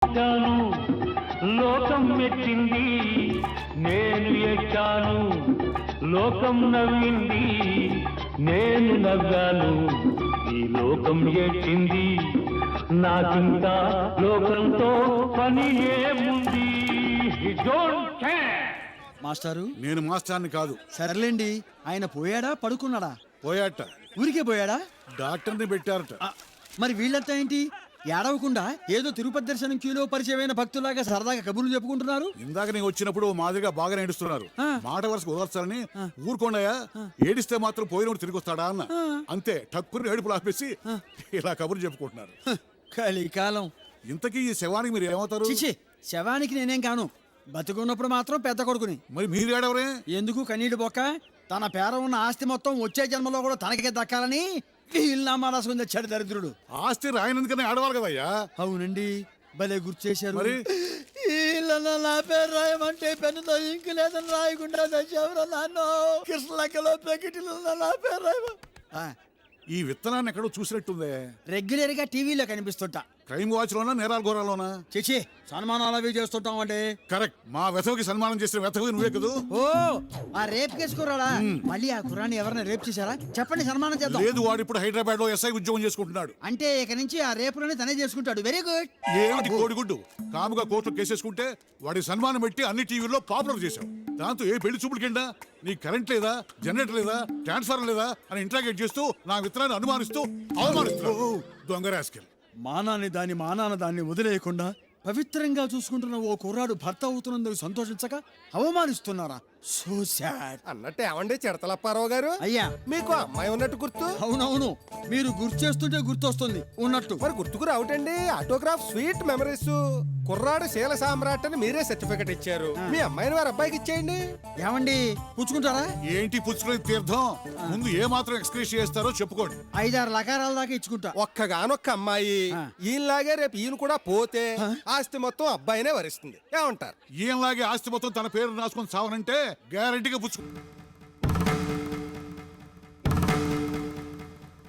పుట్టాను, లోకం మెచ్చింది, నేను ఎక్కాను, లోకం నవ్వింది, నేను నవ్వాను, ఈ లోకం ఎక్కింది, నాకింకా లోకంతో పని ఏముంది. Don't care. మాస్టారు, నేను మాస్టర్ని కాదు. సర్లేండి. ఆయన పోయాడా పడుకున్నాడా? పోయాట. ఊరికే పోయాడా? డాక్టర్ని పెట్టారట. మరి వీళ్ళంతా ఏంటి ఏడవకుండా ఏదో తిరుపతి దర్శనం క్యూలో పరిచయమైన భక్తులాగా సరదాగా కబుర్లు చెప్పుకుంటున్నారు? ఇందాక నేను వచ్చినప్పుడు మాదిరిగా బాగా ఏడుస్తున్నారు. మాట వరుసకు ఓదార్చాలని ఊరుకోండాయా, ఏడిస్తే మాత్రం పోయినోడు తిరిగి వస్తాడా అన్న. అంతే, టక్కుని ఏడుపులు ఆపేసి ఇలా కబుర్లు చెప్పుకుంటున్నారు. కలికాలం. ఇంతకీ ఈ శవానికి మీరు ఏమవుతారు? చిచి, శవానికి నేనేం కాను. బతుకున్నప్పుడు మాత్రం పెద్ద కొడుకుని. మరి మీరు ఏడవరే? ఎందుకు కన్నీటి బొక్క? తన పేర ఉన్న ఆస్తి మొత్తం వచ్చే జన్మలో కూడా తనకే దక్కాలని వీళ్ళనామా రాసుకుని తెచ్చాడు దరిద్రుడు. ఆస్తి రాయనందుకనే ఆడవాలి కదయ్యా. అవునండి, భలే గుర్తు చేశారు. మరి వీళ్ళన్న నా పేరు రాయమంటే పెన్నుతో ఇంకు లేదని రాయకుండా తెచ్చావురా నాన్న. కృష్ణలక్కలో ప్యాకెట్లు నా పేరు రాయమా. ఈ విత్తనాన్ని ఎక్కడో చూసినట్టుందే. రెగ్యులర్ గా టీవీలో కనిపిస్తుంటా. క్రైమ్ వాచ్ లోనా, నేరాల ఘోరాలోనా? చిచి, సన్మానాలు అవి చేస్తుంటాం అంటే. కరెక్ట్. మా వెధవకి సన్మానం చేసిన వెధవి నువ్వే కదూ. ఓ, ఆ రేప్ కేసు కుర్రాడా? మళ్ళీ ఆ కుర్రాన్ని ఎవరైనా రేప్ చేశారా? చెప్పండి, సన్మానం చేద్దాం. లేదు, వాడు ఇప్పుడు హైదరాబాద్ లో ఎస్ఐ ఉద్యోగం చేసుకుంటున్నాడు. అంటే ఇక నుంచి ఆ రేపులోనే తనే చేసుకుంటాడు. Very good. ఏమిటి కోడిగుడ్డు? కాముగా కోర్టులో కేసేసుకుంటే వాడి సన్మానం పెట్టి అన్ని టీవీల్లో పాపులర్ చేశావు. దాంతో ఏ పెళ్లి చూపుల కింద నీ కరెంట్ లేదా, జనరేటర్ లేదా, ట్రాన్స్ఫార్మర్ లేదా అని ఇంట్రాగేట్ చేస్తూ నా విత్తనాన్ని అనుమానిస్తూ అవమానిస్తున్నావు. దొంగ రాస్కెల్. మానాన్ని దాన్ని వదిలేయకుండా పవిత్రంగా చూసుకుంటున్న ఓ కుర్రాడు భర్త అవుతున్నందుకు సంతోషించక అవమానిస్తున్నారా? So sad. అన్నట్టు ఏమండి చిడతలప్పారావు గారు, అయ్యా మీకు అమ్మాయి ఉన్నట్టు గుర్తు? అవునవును, మీరు గుర్తు చేస్తుంటే గుర్తొస్తుంది ఉన్నట్టు. మరి గుర్తుకు రావటండి. Autograph sweet memories. కుర్రాడు శీల సామ్రాట్ అని మీరే సర్టిఫికెట్ ఇచ్చారు. మీ అమ్మాయిని వారి అబ్బాయికి ఇచ్చేయండి. ఏమండి, పుచ్చుకుంటారా? ఏంటి పుచ్చుకునే తీర్థం? ముందు ఏ మాత్రం ఎక్స్క్రీజ్ చేస్తారో చెప్పుకోండి. 5-6 లకారాల దాకా ఇచ్చుకుంటా. ఒక్కగానొక్క అమ్మాయి. ఈయనలాగే రేపు ఈయన కూడా పోతే ఆస్తి మొత్తం అబ్బాయినే వరిస్తుంది. ఏమంటారు? ఈయనలాగే ఆస్తి మొత్తం తన పేరు రాసుకొని సావనంటే గ్యారంటీగా పుచ్చుకో.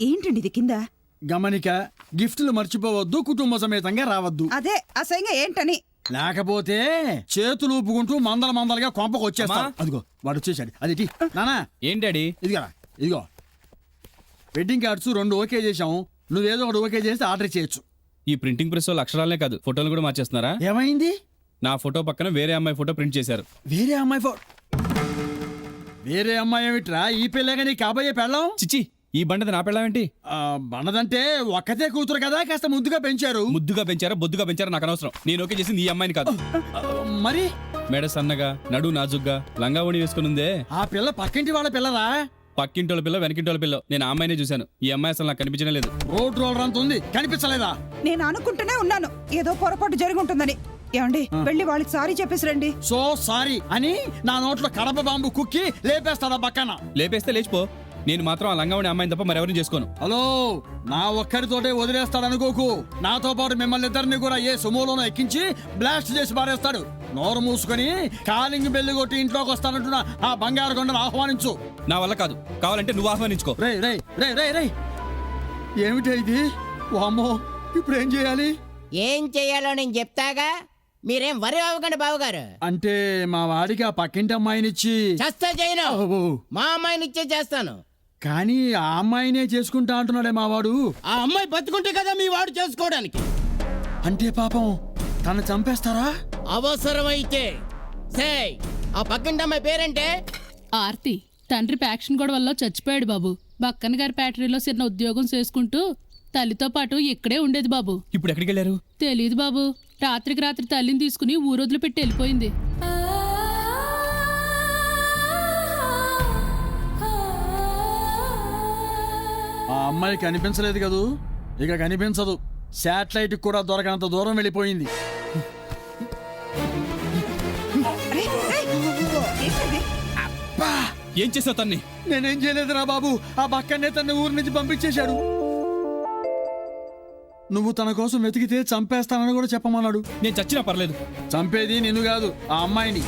ఏంటండి ఇది కింద? గమనిక, గిఫ్ట్లు మర్చిపోవద్దు, కుటుంబ సమేతంగా రావద్దు. అదే అసహ్యంగా ఏంటని. లేకపోతే చేతులు ఊపుకుంటూ మందలుగా కొంపకు వచ్చేస్తా. అదిగో వాడు వచ్చేసాడు. అది నానా. ఏంటాడి? ఇదిగో వెడ్డింగ్ కార్డ్స్ 2 ఓకే చేసాం. నువ్వేదో ఒకటి ఓకే చేస్తే ఆర్డర్ చేయొచ్చు. ఈ ప్రింటింగ్ ప్రెస్ వాళ్ళు అక్షరాలనే కాదు, ఫోటోలు కూడా మార్చేస్తున్నారా? ఏమైంది? నా ఫోటో పక్కన వేరే అమ్మాయి ఫోటో ప్రింట్ చేశారు. వేరే అమ్మాయి ఏమిట్రా? ఈ పిల్లగా నీ కాబోయే పెళ్ళం? చిచ్చి, ఈ బండది నా పెళ్ళామేంటి? బండదంటే ఒక్కతే కూతురు కదా, కాస్త ముద్దుగా పెంచారు. ముద్దుగా పెంచారా బొద్దుగా పెంచారా నాకు అనవసరం. నేను ఓకే చేసింది ఈ అమ్మాయిని కాదు. మరి మెడ సన్నగా, నడు నాజుగ్గా, లంగా ఓణి వేసుకునుందే ఆ పిల్ల పక్కింటి వాళ్ళ పిల్లరా? పక్కింటోళ్ళ పిల్ల, వెనకింటోళ్ళ పిల్ల. నేను ఆ అమ్మాయినే చూశాను. ఈ అమ్మాయి అసలు నాకు కనిపించనే లేదు. రోడ్ రోలర్ అంత ఉంది, కనిపించలేదా? నేను అనుకుంటూనే ఉన్నాను ఏదో పొరపాటు జరిగి ఉంటుందని. ఏమండి, వెళ్ళి వాళ్ళకి సారీ చెప్పేసి రండి. సో సారీ అని నా నోట్లో కడప బాంబు కుక్కి లేపేస్తాడా పక్కన? లేపేస్తే లేచిపో. నేను మాత్రం ఆ లంగావణి అమ్మాయిని తప్ప మరెవరిని చేసుకోను. హలో, నా ఒక్కరితోటే వదిలేస్తాడనుకోకు. నాతో పాటు మిమ్మల్ని ఇద్దరిని కూడా ఏ సుమోలోనో ఎక్కించి బ్లాస్ట్ చేసి పారేస్తాడు. నోరు మూసుకొని కాలింగ్ బెల్లి కొట్టి ఇంట్లోకి వస్తానంటున్న ఆ బంగారు కొండను ఆహ్వానించు. నా వల్ల కాదు, కావాలంటే నువ్వు ఆహ్వానించుకో. రే ఏమిటి ఇది? వామ్మో, ఇప్పుడు ఏం చేయాలి? ఏం చెయ్యాలో నేను చెప్తాగా, మీరేం వరి అవ్వకండి బావగారు. అంటే మా వాడికి ఆ పక్కింటి అమ్మాయినిచ్చి చస్తా చేయను, మా అమ్మాయిని ఇచ్చే చేస్తాను. కానీ ఆ అమ్మాయినే చేసుకుంటా అంటున్నాడే మా వాడు. ఆ అమ్మాయి బతుకుంటే కదా మీ వాడు చేసుకోవడానికి. అంటే పాపం తను చంపేస్తారా? అవసరమైతే. ఆ పక్కింటి అమ్మాయి పేరంటే ఆర్తి. తండ్రి ప్యాక్షన్ గొడవల్లో చచ్చిపోయాడు బాబు. బక్కన్ గారి ఫ్యాక్టరీలో చిన్న ఉద్యోగం చేసుకుంటూ తల్లితో పాటు ఇక్కడే ఉండేది బాబు. ఇప్పుడు ఎక్కడికి వెళ్ళారు? తెలీదు బాబు. రాత్రికి రాత్రి తల్లిని తీసుకుని ఊరొదిలి పెట్టి వెళ్ళిపోయింది. ఆ అమ్మాయి కనిపించలేదు కదూ, ఇక కనిపించదు. శాటిలైట్ కూడా దొరకనంత దూరం వెళ్ళిపోయింది. ఏం చేసావు తన్ని? నేనేం చేయలేదురా బాబు. ఆ పక్కనే తన ఊరి నుంచి పంపించేశాడు. నువ్వు తన కోసం వెతికితే చంపేస్తానని కూడా చెప్పమన్నాడు. నేను చచ్చినా పర్లేదు. చంపేది నిన్ను కాదు, ఆ అమ్మాయిని.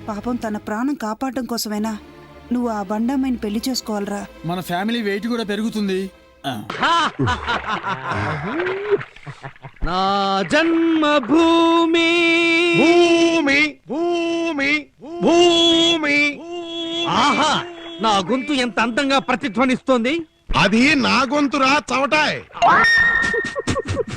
పాపం తన ప్రాణం కాపాడటం కోసమైనా నువ్వు ఆ బండమ్మాయిని పెళ్లి చేసుకోవాలరా. మన ఫ్యామిలీ వెయిట్ కూడా పెరుగుతుంది. నా జన్మభూమి భూమి భూమి భూమి ఆహా నా గొంతు ఎంత అందంగా ప్రతిధ్వనిస్తోంది. అది నా గొంతురా చవటాయ్.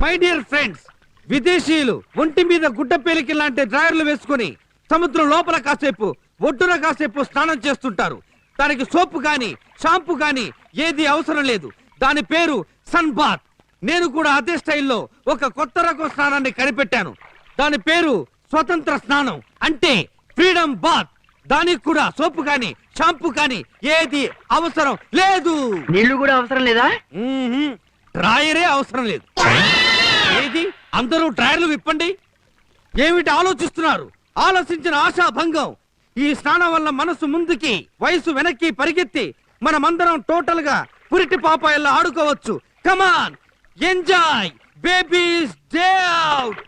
మై డియర్ ఫ్రెండ్స్, విదేశీయులు ఒంటి మీద గుడ్డ పేలికి లాంటి డ్రాయర్లు వేసుకుని సముద్రం లోపల కాసేపు ఒడ్డున కాసేపు స్నానం చేస్తుంటారు. దానికి సోపు గాని షాంపూ గాని ఏది అవసరం లేదు. దాని పేరు సన్ బాత్. నేను కూడా అదే స్టైల్లో ఒక కొత్త రకం స్నానాన్ని కనిపెట్టాను. దాని పేరు స్వతంత్ర స్నానం, అంటే ఫ్రీడమ్ బాత్. దానికి కూడా సోపు గాని షాంపూ గాని ఏది అవసరం లేదు. నీళ్లు కూడా అవసరం లేదా? డ్రాయరే అవసరం లేదు. ఏది అందరూ డ్రాయర్లు విప్పండి. ఏమిటి ఆలోచిస్తున్నారు? ఆలోచించిన ఆశా భంగం. ఈ స్నానం వల్ల మనసు ముందుకి వయసు వెనక్కి పరిగెత్తి మనమందరం టోటల్ గా పురిటి పాపాయల్లా ఆడుకోవచ్చు. కమాన్ ఎంజాయ్ బేబీస్ డే అవుట్.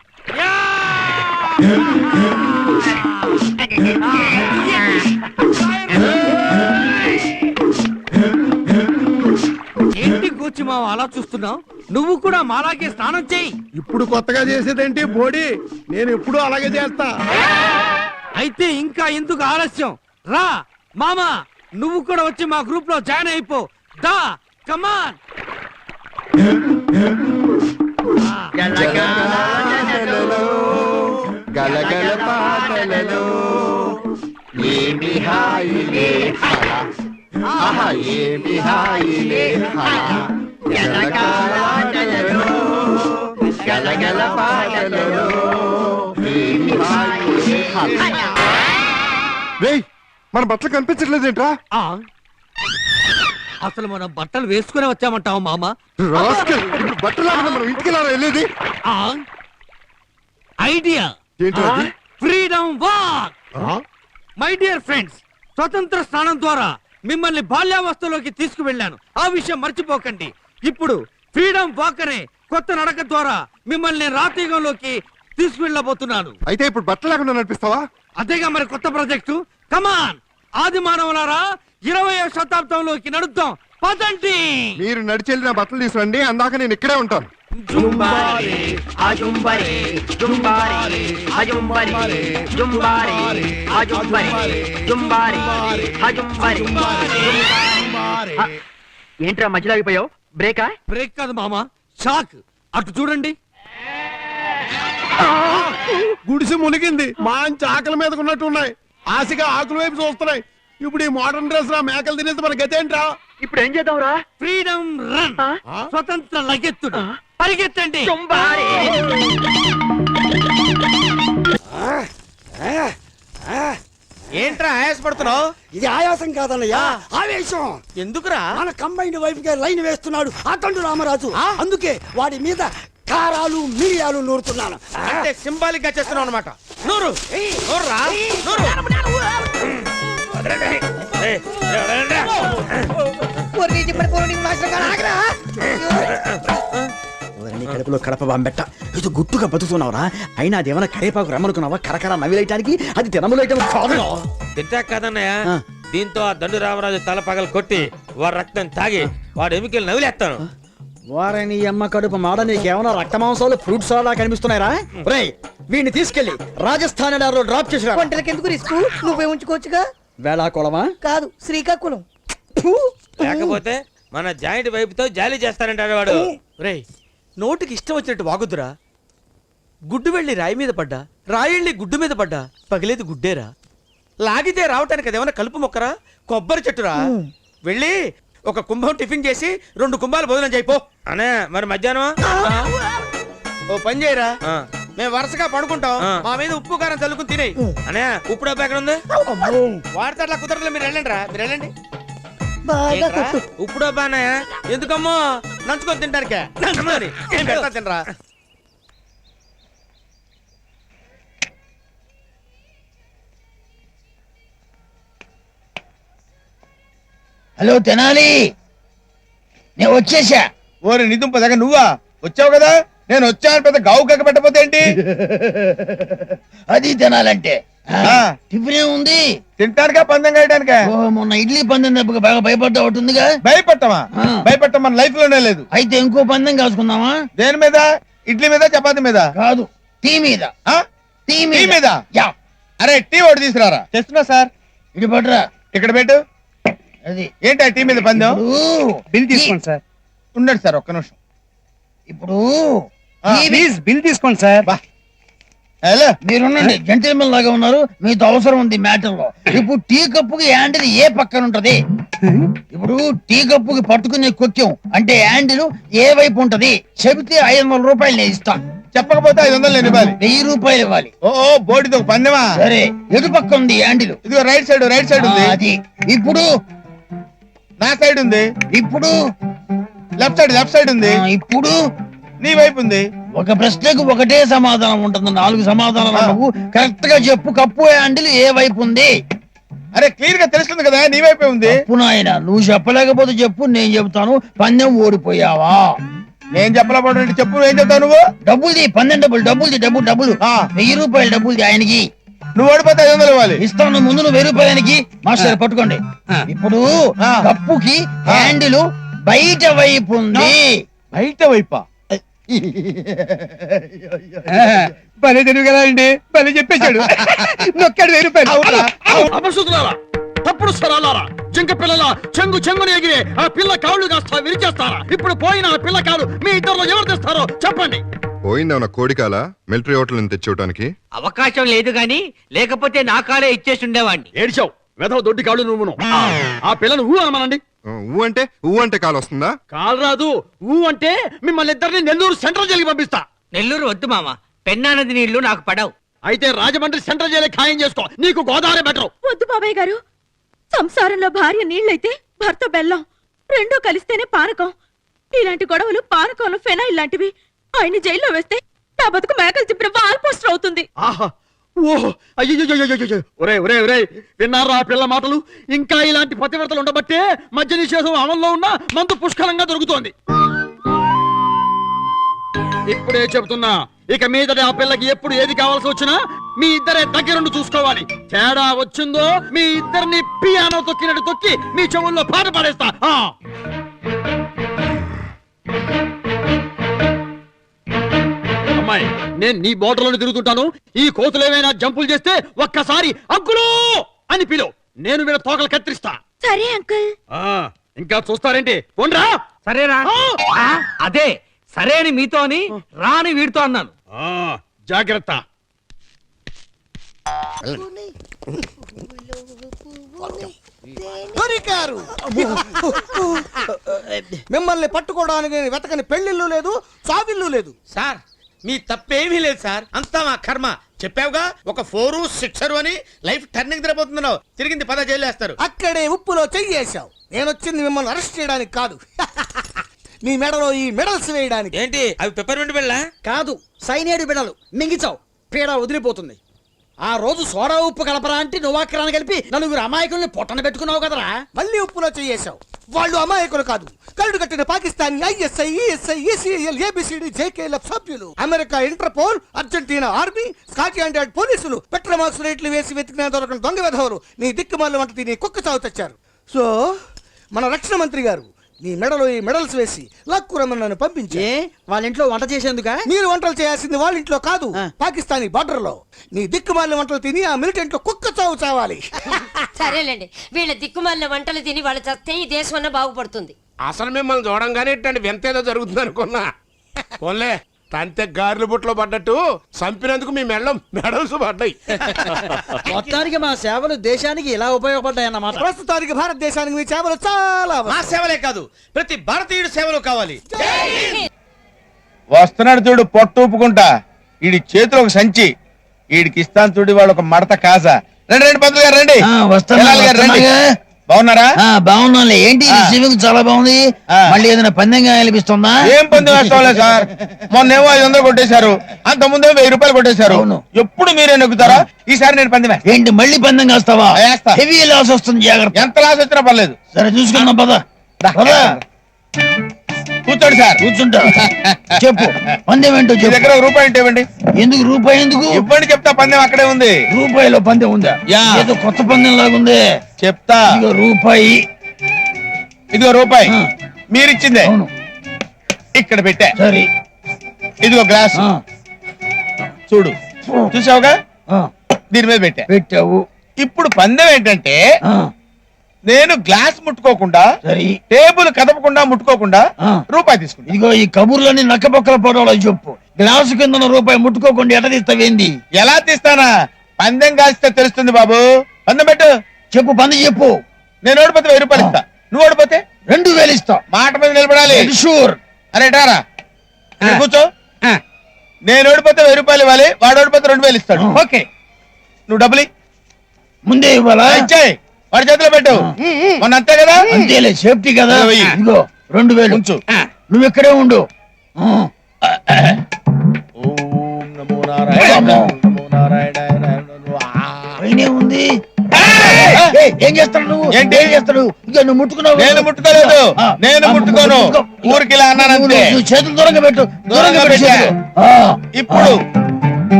ఏంటి కూర్చి మావ అలా చూస్తున్నావు? నువ్వు కూడా మాలాగే స్నానం చేయి. ఇప్పుడు కొత్తగా చేసేదేంటి బోడి? నేను ఎప్పుడు అలాగే చేస్తా. అయితే ఇంకా ఎందుకు ఆలస్యం? రా మామా, నువ్వు కూడా వచ్చి మా గ్రూప్ లో జాయిన్ అయిపో. దా కమాన్. గలగల పాటలలో ఏమి హాయిలే హల, ఆహా ఏమి హాయిలే హల. గలగల పాటలలో ఏమి హాయిలే హల. రేయ్, మన బట్టలు కనిపించట్లేదేంట్రా? అసలు మనం బట్టలు వేసుకునే వచ్చామంటావు మామా? బట్టలు మనం ఇంటికి వెళ్ళేది idea freedom walk. My dear friends, స్వతంత్ర స్నానం ద్వారా మిమ్మల్ని బాల్యావస్థలోకి తీసుకువెళ్ళాను. ఆ విషయం మర్చిపోకండి. ఇప్పుడు ఫ్రీడమ్ వాక్ అనే కొత్త నడక ద్వారా మిమ్మల్ని రాతీగంలోకి తీసుకువెళ్ళబోతున్నాను. అయితే ఇప్పుడు బట్టలు లేకుండా నడిపిస్తావా? అదేగా మరి కొత్త ప్రాజెక్టు. కమాన్ ఆది మానవులారా, 20వ శతాబ్దంలోకి నడుద్దాం. పదండి. మీరు నడిచెళ్ళి నా బట్టలు తీసుకురండి, అందాక నేను ఇక్కడే ఉంటాను. జుంబారే అజుంబరే జుంబారే అజుంబరే జుంబారే అజుంబరే జుంబారే అజుంబరే. ఏంట్రా మధ్యలో ఆగిపోయావు? బ్రేకా? బ్రేక్ కాదు మామా, షాక్. అటు చూడండి. గుడిసె మునిగింది. మంచి ఆకలి మీదకు ఉన్నట్టు ఉన్నాయి. ఆశగా ఆకుల వైపు చూస్తున్నాయి. ఇప్పుడు ఈ మోడర్న్ డ్రెస్ రా మేకలు తినేసి మన గతేంట్రా? ఇప్పుడు ఏం చేద్దాంరా? ఫ్రీడమ్ రన్, స్వతంత్ర లగెత్తుడు. పరిగెత్తండి. ఏంట్రా ఆయాసపడుతున్నావు? ఇది ఆయాసం కాదన్నయ్యా, ఆవేశం. ఎందుకురా? మన కంబైండ్ వైఫ్ గా లైన్ వేస్తున్నాడు ఆ తండ్రి రామరాజు. అందుకే వాడి మీద కారాలు మిరియాలు నూరుతున్నాను. అంటే సింబాలిక్ గా చేస్తున్నావు అనమాట. నూరు నూరురా, నూరు. కడుపులో కడప బాంబెట్ట ఇది గుట్టుగా బతుకుతున్నావురా. అయినా అదేమన్నా కరేపాకు రమ్మనుకున్నావా? కరకర నవ్విలేయటానికి అది తినములేయటం కాదు. తింటా కాదన్నయ్య, దీంతో ఆ దండు రామరాజు తల పగలు కొట్టి వాడి రక్తం తాగి వాడు ఎముకలు నవ్వులేస్తాను. వారని అమ్మ కడుపు మాడ, నీకేమన్నా రక్త మాంసాలు ఫ్రూట్స్ అలా కనిపిస్తున్నాయిరా? రేయ్, వీడిని తీసుకెళ్లి రాజస్థాన్ డ్రాప్ చేసి వంటలకి ఎందుకు రిస్క్? నువ్వే ఉంచుకోవచ్చుగా. వేళాకుళమా? కాదు, శ్రీకాకుళం. లేకపోతే మన జాయింట్ వైపుతో జాలీ చేస్తానంటాడు వాడు. రేయ్, నోటికి ఇష్టం వచ్చినట్టు వాగుద్దురా. గుడ్డు వెళ్ళి రాయి మీద పడ్డా, రాయిళ్ళి గుడ్డు మీద పడ్డా, పగిలేది గుడ్డేరా. లాగితే రావటానికి అదేమన్నా కలుపు మొక్కరా, కొబ్బరి చెట్టురా. వెళ్ళి ఒక కుంభం టిఫిన్ చేసి 2 కుంభాలు భోజనం చేయిపో. అనే మరి మధ్యాహ్నం ఓ పని చేయరా, మేము వరుసగా పడుకుంటాం, మా మీద ఉప్పు కారం చల్లుకుని తినేయి. అనే ఉప్పు డబ్బా ఎక్కడ ఉంది? వాడితే అట్లా కుదరదు. మీరు వెళ్ళండి రా, మీరు వెళ్ళండి. ఉప్పు డబ్బా అన్నయ్య ఎందుకమ్మో? నంచుకొని తింటానికే. ఏం పెడతా తినరా. హలో తెనాలి, నేను వచ్చేసా. ఓరి నిదుంప దగ్గర నువ్వా వచ్చావు కదా? నేను వచ్చాను పెద్ద గావు కక్క పెట్టపోతే ఏంటి? అది తినాలంటే టిఫిన్ ఉంది. తింటానికా పందెం కాయడానికా? మొన్న ఇడ్లీ పందెం దెబ్బకి బాగా భయపడ్డా ఉంటుందిగా. భయపడతామా? భయపడటం మన లైఫ్ లోనే లేదు. అయితే ఇంకో పందెం కాసుకుందామా? దేని మీద? ఇడ్లీ మీద చపాతీ మీద కాదు టీ మీద ఆ? టీ టీ మీద యా అరే టీ ఒకటి తీసుకురారా తెస్తున్నా సార్ ఇటు పట్రా ఇక్కడ పెట్టు అది ఏంటి ఆ టీ మీద పందెం బిల్ తీసుకోండి సార్ ఉండండి సార్ ఒక్క నిమిషం ఇప్పుడు ప్లీజ్ బిల్ తీసుకోండి సార్ హలో మీరున్నండి జెంటిల్మెన్ లాగా ఉన్నారు మీతో అవసరం ఉంది మ్యాటర్ లో ఇప్పుడు టీ కప్పుకి హ్యాండిల్ ఏ పక్కన ఉంటది ఇప్పుడు టీ కప్పుకి పట్టుకునే కొక్యం అంటే హ్యాండిల్ ఏ వైపు ఉంటది చెబితే 500 రూపాయలు నేను ఇస్తాను చెప్పకపోతే 500 నేను ఇవ్వాలి 1000 రూపాయలు ఇవ్వాలి ఓ బోర్డుతో ఒక పందెమా సరే ఎటు పక్క ఉంది హ్యాండిల్ ఇదిగో రైట్ సైడ్ ఉంది అది ఇప్పుడు నా సైడ్ ఉంది ఇప్పుడు లెఫ్ట్ సైడ్ ఉంది ఇప్పుడు నీ వైపు ఉంది ఒక ప్రశ్నకు ఒకటే సమాధానం ఉంటుంది 4 సమాధానాలు నువ్వు కరెక్ట్ గా చెప్పు కప్పు హ్యాండిల్ ఏ వైపు ఉంది అరే క్లియర్ గా తెలుస్తుంది కదా నీ వైపే ఉంది నాయన నువ్వు చెప్పలేకపోతే చెప్పు నేను చెప్తాను పందెం ఓడిపోయావా నేను చెప్పలేకపోతే చెప్పు ఏం చెప్తావు నువ్వు డబ్బులు పందెం డబ్బులు 1000 రూపాయలు డబ్బులు ఆయనకి నువ్వు ఓడిపోతే 500 ఇవ్వాలి ఇస్తాను ముందు నువ్వు 1000 రూపాయలు ఆయనకి మాస్టర్ పట్టుకోండి ఇప్పుడు కప్పుకి హ్యాండిల్ బయట వైపు ఉంది బయట వైపా భలే తెలుగు కదా అండి భలే చెప్పేశాడు నొక్కాడు 1000 రూపాయలు అపశుద్ధులారా తప్పుడు స్వరాలారా జింక పిల్లల చెంగుని ఎగిరే ఆ పిల్ల కాళ్ళు కాస్త విరిచేస్తారా ఇప్పుడు పోయిన ఆ పిల్ల కాలు మీ ఇద్దరిలో ఎవరు తెస్తారో చెప్పండి పోయిందేమన్నా కోడికాల మిలిటరీ హోటల్ నుంచి తెచ్చివటానికి అవకాశం లేదు గాని లేకపోతే నా కాలే ఇచ్చేసి ఉండేవాడిని. ఏడ్చావు వెధవ దొడ్డి కాళ్ళు నువ్వును ఆ పిల్లను ఊ అనమనండి ఊ అంటే కాలు వస్తుందా కాలు రాదు ఊ అంటే మిమ్మల్ని ఇద్దరిని నెల్లూరు సెంట్రల్ జైలుకి పంపిస్తా నెల్లూరు వద్దు మామ పెన్నా నది నీళ్లు నాకు పడవు. అయితే రాజమండ్రి సెంట్రల్ జైలు ఖాయం చేసుకో నీకు గోదావరి బెటర్ వద్దు బాబాయ్ గారు సంసారంలో భార్య నీళ్ళైతే భర్త బెల్లం రెండూ కలిస్తేనే పానకం ఇలాంటి గొడవలు పానకంలో ఫెనాయిల్ లాంటివి ఆయన జైల్లో వేస్తే నా బతుకు మేకలు చెప్పిన వాల్ పోస్టర్ అవుతుంది. ఆహా ఓహో అయ్యో ఒరే విన్నారా ఆ పిల్ల మాటలు ఇంకా ఇలాంటి పతివ్రతలు ఉండబట్టే మద్య నిషేధం అమల్లో ఉన్న మందు పుష్కలంగా దొరుకుతోంది. ఇప్పుడే చెబుతున్నా ఇక మీదట ఆ పిల్లకి ఎప్పుడు ఏది కావాల్సి వచ్చినా మీ ఇద్దరే దగ్గరుండి చూసుకోవాలి. తేడా వచ్చిందో మీ ఇద్దరిని పియానో తొక్కినట్టు తొక్కి మీ చెవుల్లో పాట పాడేస్తా. అమ్మాయి నేను నీ బోర్డర్లోనే తిరుగుతుంటాను. ఈ కోతులు ఏమైనా జంపులు చేస్తే ఒక్కసారి అంకులు అని పిలువు. నేను వీళ్ళ తోకలు కత్తిరిస్తా. సరే అంకుల్. ఇంకా చూస్తారేంటి పోండ్రా. సరేనా అదే సరే అని మీతో అని రాని వీడితో అన్నాను. జాగ్రత్త. మిమ్మల్ని పట్టుకోవడానికి వెతకని పెళ్లిళ్ళు లేదు చావిల్లు లేదు. సార్ మీ తప్పేమీ లేదు సార్ అంతా మా కర్మ. చెప్పావుగా ఒక 4, 6 అని లైఫ్ టర్నింగ్ తిరగబోతున్నావు. తిరిగింది 10 జైలు వేస్తారు. అక్కడే ఉప్పులో చెయ్యేశావు. నేను వచ్చింది మిమ్మల్ని అరెస్ట్ చేయడానికి కాదు, మీ మెడలో ఈ మెడల్స్ వేయడానికి. ఏంటి అవి పెప్పర్మెంట్ బిళ్ళ కాదు సైనేడు బిడలు మింగిచావు పీడ వదిలిపోతుంది. ఆ రోజు సోడా ఉప్పు కలపరా అంటే నువ్వాకరాన్ని కలిపి 4 అమాయకుల్ని పొట్టన పెట్టుకున్నావు కదరా. మళ్ళీ ఉప్పులో చెయ్యేశావు. వాళ్ళు అమాయకులు కాదు, కరుడు కట్టిన Pakistani ISI, ESI, ECL, ABCD, JKLF సభ్యులు. America interpole, Argentina army, Scotland yard పోలీసులు పెట్రోమాక్స్ రేట్లు వేసి వెతికిన దొరకని దొంగ వెధవలు నీ దిక్కుమాల వంట తిని కుక్క చావు తెచ్చారు. సో మన రక్షణ మంత్రి గారు నీ మెడలో ఈ మెడల్స్ వేసి లక్కురమని నన్ను పంపించే. వాళ్ళ ఇంట్లో వంట చేసేందుక? మీరు వంటలు చేయాల్సింది వాళ్ళ ఇంట్లో కాదు, పాకిస్తానీ బార్డర్ లో. నీ దిక్కుమాలిన వంటలు తిని ఆ మిలిటెంట్ లో కుక్క చావు చావాలి. సరేలేండి, వీళ్ళ దిక్కుమాలిన వంటలు తిని వాళ్ళు చస్తే ఈ దేశం అన్న బాగుపడుతుంది. అసలు మిమ్మల్ని చూడంగానే ఇట్టండి వింతేదో జరుగుతుంది అనుకున్నా. పోన్లే తంతే గారెలు బుట్లో పడ్డట్టు చంపినందుకు మీ మెడల్స్ పడ్డాయి. మొత్తానికి మా సేవలు దేశానికి ఇలా ఉపయోగపడ్డాయన్నమాట. ప్రస్తుతానికి భారతదేశానికి మీ సేవలు చాలా మా సేవలే కాదు ప్రతి భారతీయుడి సేవలు కావాలి. వస్తున్నాడు చూడు పొట్టు ఊపుకుంటా. వీడి చేతిలో ఒక సంచి, వీడికి ఇస్తాను చూడు వాళ్ళు ఒక మడత కాసా. రండి పంతులు గారు రండి. రండి బాగున్నారా? బాగున్నా. ఏంటి రిసీవింగ్ చాలా బాగుంది. మళ్ళీ ఏదైనా పందెంగా అనిపిస్తుందా? ఏం పందెం వేసుకోవాలి సార్. మొన్నేమో 500 కొట్టేశారు, అంత ముందేమో 1000 రూపాయలు కొట్టేశారు. ఎప్పుడు మీరే నెగ్గుతారా? ఈసారి నేను పందెం ఏంటి మళ్ళీ పందెం కాస్తావా? వేస్తా. హెవీ లాస్ వస్తుంది, జాగ్రత్త. ఎంత లాస్ వచ్చినా పర్లేదు. సరే చూసుకుందాం పద. కూర్చోండి సార్. కూర్చుంటా. చెప్పు పందెం ఏంటో మీ చెప్పు. దగ్గర ₹1 ఉంటే ఇవ్వండి. ఎందుకు రూపాయి ఎందుకు? ఇవ్వండి చెప్తా. పందెం అక్కడే ఉంది. రూపాయిలో పందెం ఉందా? ఏదో కొత్త పందెం లాగుంది. చెప్తా. రూపాయి. ఇదిగో రూపాయి మీరిచ్చిందే. అవును. ఇక్కడ పెట్టా. సరే ఇదిగో గ్లాస్ చూడు, చూసావుగా, దీని మీద పెట్టావు. ఇప్పుడు పందెం ఏంటంటే నేను గ్లాస్ ముట్టుకోకుండా, టేబుల్ కదపకుండా ముట్టుకోకుండా రూపాయి తీసుకుంటా. ఇదిగో ఈ కబుర్లన్నీ నక్కబొక్కల పొడవలో చెప్పు. గ్లాసు కింద రూపాయి ముట్టుకోకుండా ఎట తీస్తావేంది? ఎలా తీస్తానా? పందెం కాస్తే తెలుస్తుంది బాబు. పందెం పెట్టు. చెప్పు, పందెం చెప్పు. నేను ఓడిపోతే 1000 రూపాయలు ఇస్తా, నువ్వు ఓడిపోతే 2000 ఇస్తా. మాట మీద నిలబడాలి. షూర్. అరే టారా కూర్చో. నేను ఓడిపోతే 1000 రూపాయలు ఇవ్వాలి, వాడు ఓడిపోతే 2000 ఇస్తాడు. ఓకే, నువ్వు డబ్బులు ముందే ఇవ్వాలా? ఇచ్చాయి, వాడి చేతిలో పెట్టు. మొన్న అంతే కదా? అంతేలే, సేఫ్టీ కదా. ఇదిగో 2000 ఉంచు. నువ్వు ఇక్కడే ఉండు. ఉంది. ఏం చేస్తాడు నువ్వు? ఏంటి ఏం చేస్తాడు? ఇక నువ్వు ముట్టుకున్నావు. నేను ముట్టుకోలేదు, నేను ముట్టుకోను. ఊరికి ఇలా అన్నాను అంతే. నువ్వు చేతులు దూరంగా పెట్టు, దూరంగా పెట్టు. ఇప్పుడు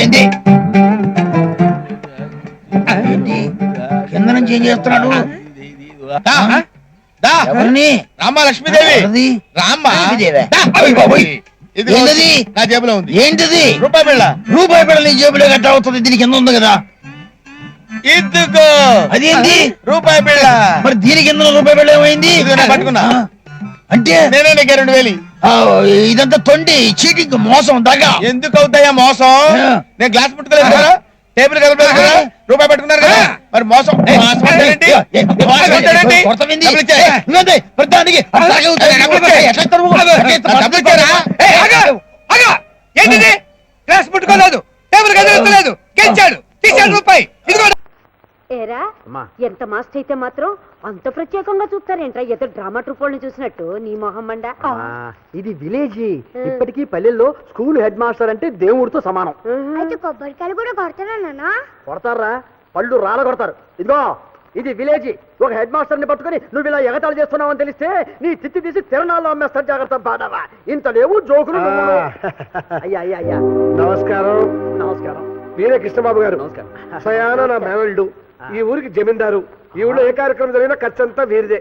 ఏంటి కింద నుంచి ఏం చేస్తున్నాడు? ఎవరిని? రామ్మ లక్ష్మీదేవి. రామ్మ ఇది నా జేబులో ఉంది. ఏంటిది? రూపాయి బిళ్ళ. రూపాయి బిళ్ళ నీ జేబులో గట్ట అవుతుంది, దీని కింద ఉంది కదా. ఇదిగో అదేంటి? రూపాయి బిళ్ళ. మరి దీని కింద రూపాయి బిళ్ళ ఏమైంది? పట్టుకున్నా అంటే నేనే 2000. ఇదంతా తొండి, చీటింగ్, మోసం, దగ్గ. ఎందుకు అవుతాయా మోసం? నేను గ్లాస్ ముట్టుకోలేదు కదా, టేబుల్ కదపలేదు కదా, రూపాయి పెట్టుకున్నారు కదా, మరి మోసం. ఏంటిది? గ్లాస్ ముట్టుకోలేదు, టేబుల్ కదపలేదు, గెలిచాడు, తీసాడు రూపాయి. ఇదిగో ఏరా, ఎంత మాస్ట్ అయితే మాత్రం అంత ప్రత్యేకంగా చూస్తారేంట్రా? ఏదో డ్రామా ట్రూప్ వాళ్ళని చూసినట్టు నీ మొహం మండ. ఇది విలేజ్. ఇప్పటికీ పల్లెల్లో స్కూల్ హెడ్ మాస్టర్ అంటే దేవుడితో సమానం. అయితే కొబ్బరికాయలు కూడా కొడతారా నాన్న? కొడతారా? పళ్ళు రాల కొడతారు. ఇదిగో ఇది విలేజ్. ఒక హెడ్ మాస్టర్ ని పట్టుకుని నువ్వు ఇలా ఎగతాళి చేస్తున్నావు అని తెలిస్తే నీ తిత్తి తీసి తిరణాల్లో అమ్మేస్తారు. జాగ్రత్త బాడవా. ఇంత లేవు జోకులు. అయ్యా అయ్యా అయ్యా, నమస్కారం. నమస్కారం. వీరే కృష్ణబాబు గారు. నమస్కారం. స్వయాన నా మేనల్డు, ఈ ఊరికి జమీందారు. ఈ ఊళ్ళో ఏ కార్యక్రమం జరిగినా ఖర్చంతా వీరిదే.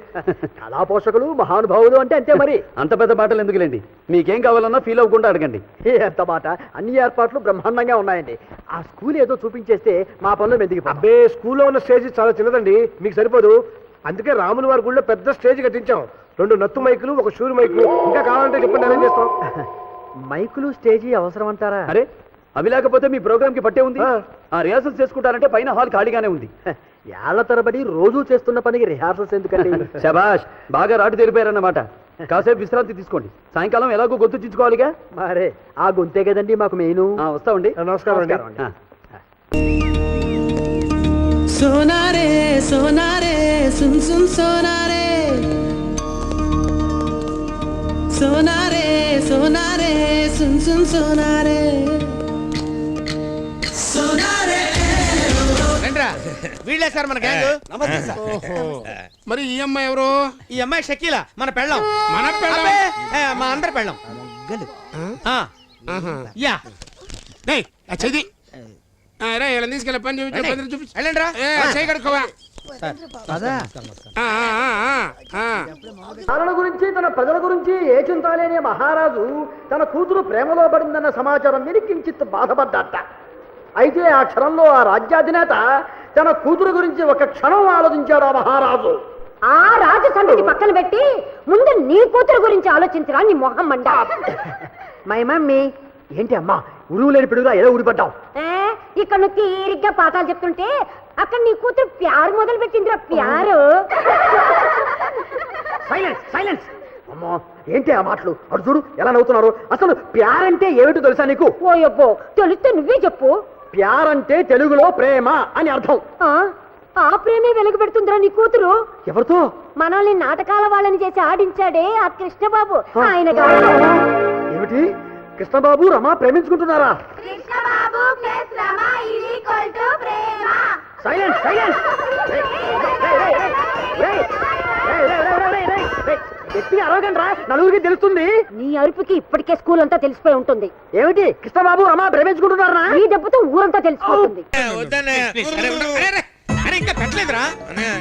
కళా పోషకులు, మహానుభావులు అంటే అంతే మరి. అంత పెద్ద మాటలు ఎందుకులేండి, మీకేం కావాలన్నా ఫీల్ అవ్వకుండా అడగండి. ఎంత మాట, అన్ని ఏర్పాట్లు బ్రహ్మాండంగా ఉన్నాయండి. ఆ స్కూల్ ఏదో చూపించేస్తే మా పనులు మెదిగి. అబ్బే, స్కూల్లో ఉన్న స్టేజ్ చాలా చిన్నదండి, మీకు సరిపోదు. అందుకే రాముల వారి గుళ్ళో పెద్ద స్టేజ్ కట్టించాం. 2 నత్తు మైకులు, 1 షూరు మైకులు. ఇంకా కావాలంటే చెప్పండి, అరేంజ్ చేస్తాం. మైకులు స్టేజీ అవసరం అంటారా? అరే, అవి లేకపోతే మీ ప్రోగ్రామ్ కి పట్టే ఉంది. ఆ రిహార్సల్స్ చేసుకుంటారంటే పైన హాల్ ఖాళీగానే ఉంది. ఏళ్ల తరబడి రోజు చేస్తున్న పనికి రిహార్సల్స్ ఎందుకండి? శబాష్, బాగా రాటు తెరిపారన్నమాట. కాసేపు విశ్రాంతి తీసుకోండి, సాయంకాలం ఎలాగో గొంతు చించుకోవాలిగా. మరే ఆ గొంతే కదండి మాకు మెయిన్. వస్తామండి. నమస్కారం అండి. సోనారే సోనారే సున్ సున్ సోనారే, సోనారే సోనారే సున్ సున్ సోనారే. వీళ్ళే సార్ మన గ్యాంగ్. నమస్తే సార్. మరి ఈ అమ్మాయి ఎవరు? ఈ అమ్మాయి షకీలా, మన పెళ్ళం. మన పెళ్ళం? మా అందరి పెళ్ళం. యా చది తీసుకెళ్ళి పని చూపించు. వెళ్ళండి రా. చేయగడుకోవా తన గురించి, తన ప్రజల గురించి ఏ చింత లేని మహారాజు తన కూతురు ప్రేమలో పడిందన్న సమాచారం విని కించిత్ బాధపడ్డాట. అయితే ఆ క్షణంలో ఆ రాజ్యాధినేత తన కూతురు గురించి ఒక క్షణం ఆలోచించాడు. ఆ మహారాజు ఆ రాజు సంగతి పక్కన పెట్టి ముందు నీ కూతురు గురించి ఆలోచించరా నీ మొహం మండ. My mummy. ఏంటి అమ్మా, ఉరువు లేని పిడుగులా ఏదో ఊడిపడ్డావు? ఇక్కడ నువ్వు తీరిగ్గా పాఠాలు చెప్తుంటే అక్కడ నీ కూతురు ప్యారు మొదలు పెట్టిందిరా. ప్యారు. Silence silence. అమ్మా, ఏంటి ఆ మాటలు? అటు చూడు ఎలా నవ్వుతున్నారు. అసలు ప్యార్ అంటే ఏమిటో తెలుసా నీకు? ఓయబ్బో, తెలిస్తే నువ్వే చెప్పు. ప్యార్ అంటే తెలుగులో ప్రేమ అని అర్థం. ఆ ప్రేమే వెలుగు పెడుతుందిరా నీ కూతురు. ఎవరితో? మనల్ని నాటకాల వాళ్ళని చేసి ఆడించాడే ఆ కృష్ణబాబు, ఆయన. ఏమిటి, కృష్ణబాబు రమా ప్రేమించుకుంటున్నారా? Silence silence. గట్టిగా అరవకండి రా, నలుగురికి తెలుస్తుంది. నీ అరుపుకి ఇప్పటికే స్కూల్ అంతా తెలిసిపోయి ఉంటుంది. ఏమిటి, కృష్ణబాబు రమా ప్రేమించుకుంటున్నారా? ఈ దెబ్బతో ఊరంతా తెలిసిపోతుంది. ఇంకా పెట్టలేదురా.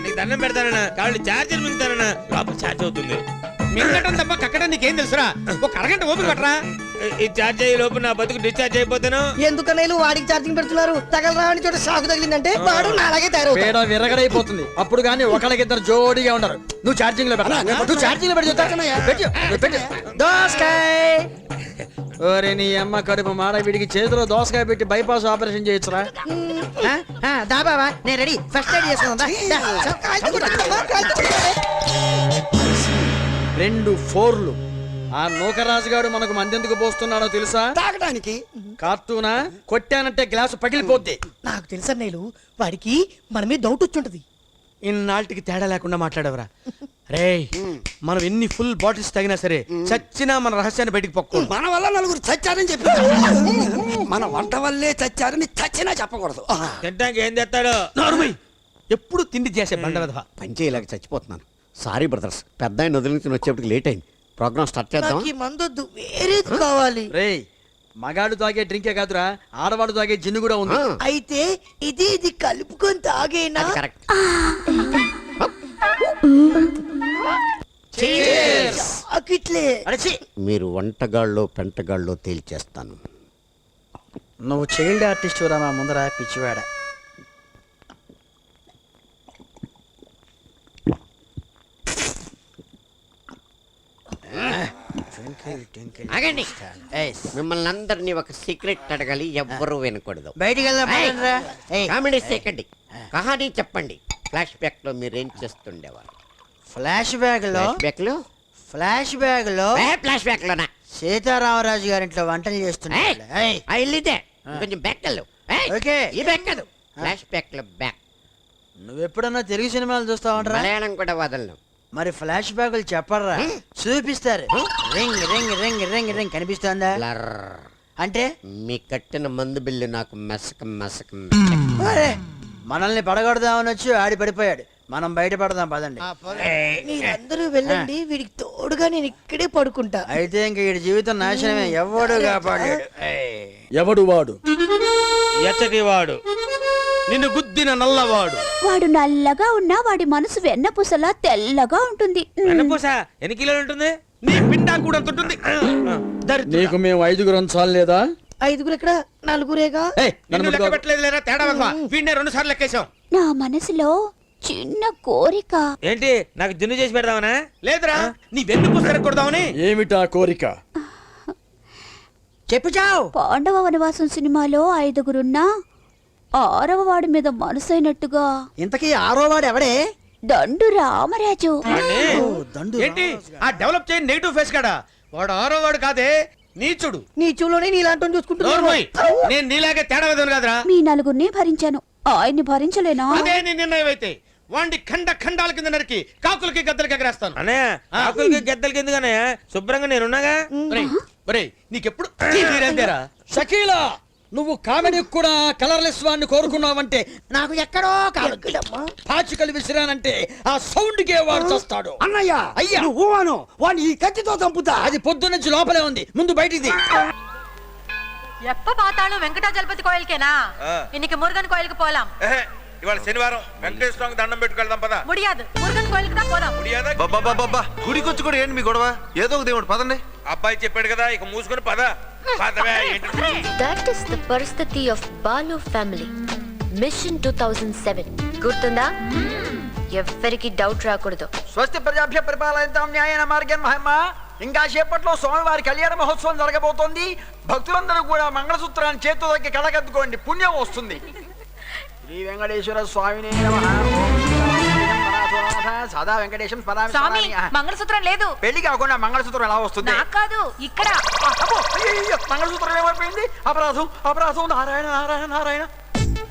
నీకు దండం పెడతానన్నా, కాళ్ళు చార్జర్ మిగుతానన్నా, లోపల చార్జ్ అవుతుంది. మింగటం తప్ప కక్కడం నీకేం తెలుసురా? ఒక అరగంట ఓపిక పట్టరా. ఈ చార్జ్ అయ్యే లోపు నా బతుకు డిశ్చార్జ్ అయిపోతాను. ఎందుకన్నా వాడికి ఛార్జింగ్ పెడుతున్నారు? తగలరాని చోట షాకు తగిలిందంటే వాడు నాలాగే తయారవుతాడు. పేడ విరగడైపోతుంది. అప్పుడు కానీ ఒకళ్ళకిద్దరు జోడీగా ఉండరు. నువ్వు ఛార్జింగ్ లో పెట్టరా? నువ్వు ఛార్జింగ్ లో పెట్టి దోసకాయ. ఓరే నీ అమ్మ కడుపు మాడ, వీడికి చేతిలో దోసకాయ పెట్టి బైపాస్ ఆపరేషన్ చేయొచ్చురా. దా బాబా, నేను రెడీ. ఫస్ట్ ఎయిడ్ చేసుకుందా? 2 4లు. ఆ నూకరాజు గారు మనకు మందెందుకు పోస్తున్నాడో తెలుసా? తాగడానికి. కార్టూనా? కొట్టానంటే గ్లాసు పగిలిపోద్ది. నాకు తెలుసా నేలు, వాడికి మన మీద డౌట్ వచ్చుంటది. ఇన్నాళ్ళకి తేడా లేకుండా మాట్లాడవరా? రేయ్, మనం ఎన్ని ఫుల్ బాటిల్స్ తాగినా సరే చచ్చినా మన రహస్యాన్ని బయటికి పొక్కు. మన వల్ల నలుగురు చచ్చారని చెప్పి మన వంట వల్లే చచ్చారని చచ్చినా చెప్పకూడదు. తింటానికి ఏం తెస్తాడు? నార్మల్ ఎప్పుడు తిండి చేసే బండ విధవ. పని చేయలేక చచ్చిపోతున్నాను. సారీ బ్రదర్స్, పెద్ద ఆయన వదిలించి వచ్చేప్పటికి లేట్ అయింది. ప్రోగ్రామ్ స్టార్ట్ చేద్దాం. మందొద్దు, వేరేది కావాలి. రేయ్, మగాడు తాగే డ్రింకే కాదురా, ఆడవాడు తాగే జిన్ను కూడా ఉంది. అయితే ఇది కలుపుకొని తాగేనా? కరెక్ట్. మీరు వంటగాళ్ళో పెంటగాళ్ళో తేల్చేస్తాను. నువ్వు చైల్డ్ ఆర్టిస్ట్ రా మా ముందర పిచ్చివాడ. ఆగండి, మిమ్మల్ని అందరినీ ఒక సీక్రెట్ అడగాలి, ఎవ్వరూ వినకూడదు. బయటికి కామెడీ సేకండి, కహానీ చెప్పండి. ఫ్లాష్ బ్యాక్ లో మీరేం చేస్తుండేవారు? ఫ్లాష్ బ్యాక్ లో ఫ్లాష్ బ్యాక్ లోనా? సీతారామరాజు గారింట్లో వంటలు చేస్తున్నాడు. ఇల్లిదే, కొంచెం బ్యాక్ వెళ్ళు. ఓకే, ఈ బ్యాక్ కాదు, ఫ్లాష్ బ్యాక్ లో బ్యాక్. నువ్వెప్పుడన్నా తెలుగు సినిమాలు చూస్తావంటరా? మలయాళం కూడా వదలను. మరి ఫ్లాష్ బ్యాక్లు చెప్పర్రా, చూపిస్తారు. Ring ring ring ring ring కనిపిస్తుందా? అంటే మీ కట్టిన మందు బిల్లు నాకు మెసక మెసక. మనల్ని పడగొడదామని వచ్చి ఆడి పడిపోయాడు. మనం బయటపడదాం పదండి. మీరందరూ వెళ్ళండి, వీడికి తోడుగా నేను ఇక్కడే పడుకుంటా. అయితే ఇంక వీడి జీవితం నాశనమే. ఎవడు కాపాడాడు? ఎవడు వాడు? ఎచ్చటి వాడు, నిన్ను గుద్దిన నల్లవాడు. వాడు నల్లగా ఉన్నా వాడి మనసు వెన్నపూసలా తెల్లగా ఉంటుంది. వెన్నపూస ఎన్ని కిలోలు ఉంటుంది? నీ పిండా కూడా అంత ఉంటుంది. నీకు మేము 5గురం చాలేదా? 5గురు ఎక్కడ? 4గురేగా. లెక్క పెట్టలేదు లేరా? తేడా వీడిని 2 సార్లు లెక్కేశాం. నా మనసులో చిన్న కోరిక. ఏంటి, నాకు జిన్ను చేసి పెడదామనా? లేదురా, నీ వెన్నుపూస తిరగకూడదామని. ఏమిటా కోరిక? చెప్పు చావు. పాండవ వనవాసం సినిమాలో 5గురున్నా 6వ వాడి మీద మనసైనట్టుగా. ఇంతకీ 6వ వాడు ఎవడే? దండు రామరాజు. ఏంటి ఆ డెవలప్ చేయని నెగిటివ్ ఫేస్ కాడా? వాడు 6వ వాడు కాదే, నీచుడు. నీచులోనే నీలాంటి చూసుకుంటున్నాను. నేను నీలాగే తేడా వేదను కాదురా. మీ నలుగురిని భరించాను, ఆయన్ని భరించలేనా? అదే నీ నిర్ణయం అయితే వాడి ఖండ ఖండాల కింద నరికి కాకులకి గద్దలకి ఎగరేస్తాను. అన్నయ్య, కాకులకి గద్దలకి ఎందుకనే? శుభ్రంగా నేనున్నాగా. నీకెప్పుడు షకీలా, నువ్వు కామెడీ కూడా కలర్లెస్ వాడిని కోరుకున్నావంటే నాకు ఎక్కడో కాదు. పాచికలు విసిరానంటే ఆ సౌండ్ కే వాడు చేస్తాడు. అన్నయ్య, అయ్యా నువ్వు వాడిని ఈ కత్తితో చంపుతా. అది పొద్దున్నుంచి లోపలే ఉంది, ముందు బయటిది. எப்ப பார்த்தாலும் வெங்கடாஜலபதி கோயிலுக்கேனா? இன்னைக்கு முருகன் கோயிலுக்கு போலாம். ఇవాళ శనివారం వెంకటేశ్వర దండం పెట్టుకెళ్దాం పద. முடியாது, మురుగన్ కోయిలుకి దా పోదాం. గుడికొచ్చి కూడా ఏంటి మీ గొడవ? ఏదో ఒక దేవుడు పదండి. అబ్బాయి చెప్పాడు కదా, ఇక మూసుకొని పద. That is the పరిస్థితి of బాలు ఫ్యామిలీ. మిషన్ 2007 గుర్తుందా? ఎవ్వరికి డౌట్ రాకూడదు. స్వస్తి ప్రజాభ్య పరిపాలయంతాం న్యాయేన మార్గేణ మహిమ. ఇంకా సేపట్లో స్వామివారి కళ్యాణ మహోత్సవం జరగబోతోంది. భక్తులందరూ కూడా మంగళసూత్రాన్ని చేతితో దగ్గర కడగద్దుకోండి, పుణ్యం వస్తుంది. శ్రీ వెంకటేశ్వర స్వామినే నమః. సదా వెంకటేశం స్వామి, మంగళసూత్రం లేదు. పెళ్లి కాకుండా మంగళసూత్రం ఎలా వస్తుంది? నాకు కాదు, ఇక్కడ. మంగళసూత్రం ఏమైపోయింది? అపరాధం అపరాధం. నారాయణ నారాయణ నారాయణ.